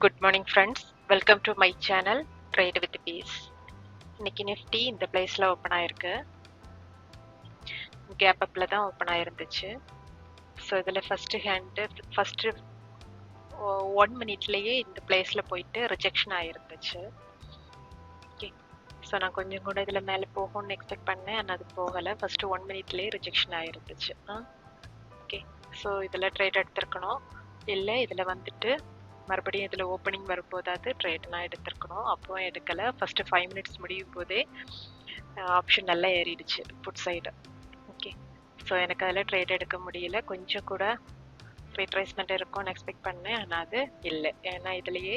Good morning friends, welcome to my channel Trade with Peace. இன்னைக்கு Nifty இந்த பிளேஸ்ல open ஆயிருக்கு. கேப் அப்ல தான் ஓப்பன் ஆயிருந்துச்சு. ஸோ இதில் ஃபர்ஸ்ட் 1 மினிட்லயே இந்த பிளேஸ்ல போயிட்டு ரிஜெக்ஷன் ஆயிருந்துச்சு. ஓகே, ஸோ நான் கொஞ்சம் கூட இதில் மேலே போகும்னு எக்ஸ்பெக்ட் பண்ணேன், ஆனால் அது போகலை. ஃபர்ஸ்ட் 1 மினிட்லயே ரிஜெக்ஷன் ஆயிருந்துச்சு. ஓகே, ஸோ இதில் ட்ரேட் எடுத்திருக்கணும், இல்லை இதில் வந்துட்டு மறுபடியும் இதில் ஓப்பனிங் வரும்போதாவது ட்ரேட் நான் எடுத்திருக்கணும். அப்போ எடுக்கலை. ஃபர்ஸ்ட் 5 மினிட்ஸ் முடியும் போதே ஆப்ஷன் நல்லா ஏறிடுச்சு புட் சைடு. ஓகே, ஸோ எனக்கு அதில் ட்ரேட் எடுக்க முடியல. கொஞ்சம் கூட ரீட்ரேஸ்மெண்ட் இருக்கும்னு எக்ஸ்பெக்ட் பண்ணேன், ஆனால் அது இல்லை. ஏன்னா இதுலேயே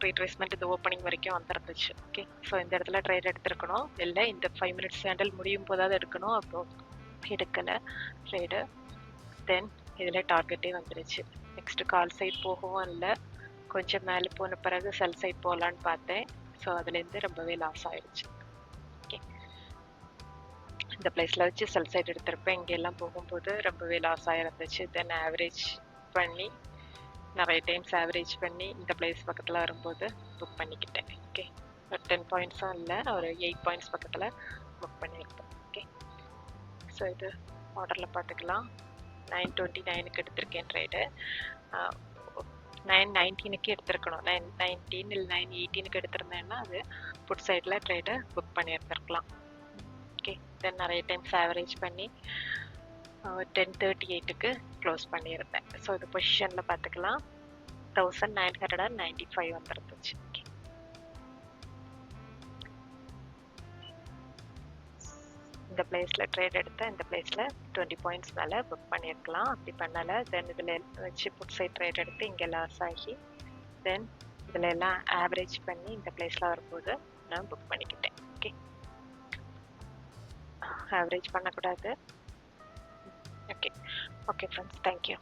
ரீட்ரேஸ்மெண்ட் இந்த ஓப்பனிங் வரைக்கும் வந்துருந்துச்சு. ஓகே, ஸோ இந்த இடத்துல ட்ரேட் எடுத்திருக்கணும், இல்லை இந்த 5 மினிட்ஸ் ஹேண்டில் முடியும் போதாவது எடுக்கணும். அப்போ எடுக்கலை ட்ரேடு. தென் இதில் டார்கெட்டே வந்துடுச்சு. நெக்ஸ்ட் கால் சைட் போகவும் இல்லை, கொஞ்சம் மேலே போன பிறகு செல் சைட் போகலான்னு பார்த்தேன். ஸோ அதுலேருந்து ரொம்பவே லாஸ் ஆயிடுச்சு. ஓகே, இந்த பிளேஸில் வச்சு செல் சைட் எடுத்திருப்பேன். இங்கெல்லாம் போகும்போது ரொம்பவே லாஸ் ஆகிருந்துச்சு. தென் ஆவரேஜ் பண்ணி நிறைய டைம்ஸ் ஆவரேஜ் பண்ணி இந்த பிளேஸ் பக்கத்தில் வரும்போது புக் பண்ணிக்கிட்டேன். ஓகே, ஒரு 10 பாயிண்ட்ஸும் இல்லை, ஒரு 8 பாயிண்ட்ஸ் பக்கத்தில் புக் பண்ணியிருப்பேன். ஓகே, ஸோ இது ஆர்டரில் பார்த்துக்கலாம். 929க்கு எடுத்திருக்கேன் ட்ரேடு. 919க்கு எடுத்திருக்கணும். 919 இல்லை 918க்கு எடுத்திருந்தேன்னா அது புட் சைடில் ட்ரேடை புக் பண்ணியிருந்திருக்கலாம். ஓகே, தென் நிறைய டைம்ஸ் ஆவரேஜ் பண்ணி 1038க்கு க்ளோஸ் பண்ணியிருந்தேன். ஸோ இது பொசிஷனில் பார்த்துக்கலாம். 1995 வந்துருந்துச்சு. ஓகே, இந்த பிளேஸில் ட்ரேட் எடுத்தேன். இந்த பிளேஸில் 20 பாயிண்ட்ஸ் மேலே புக் பண்ணியிருக்கலாம். அப்படி பண்ணலை. தென் இதில் வச்சு புட் சைட் ட்ரேட் எடுத்து இங்கே லாஸ் ஆகி தென் இதில் எல்லாம் ஆவரேஜ் பண்ணி இந்த பிளேஸில் வரும்போது நான் புக் பண்ணிக்கிட்டேன். ஓகே, ஆவரேஜ் பண்ணக்கூடாது. Okay okay friends, thank you.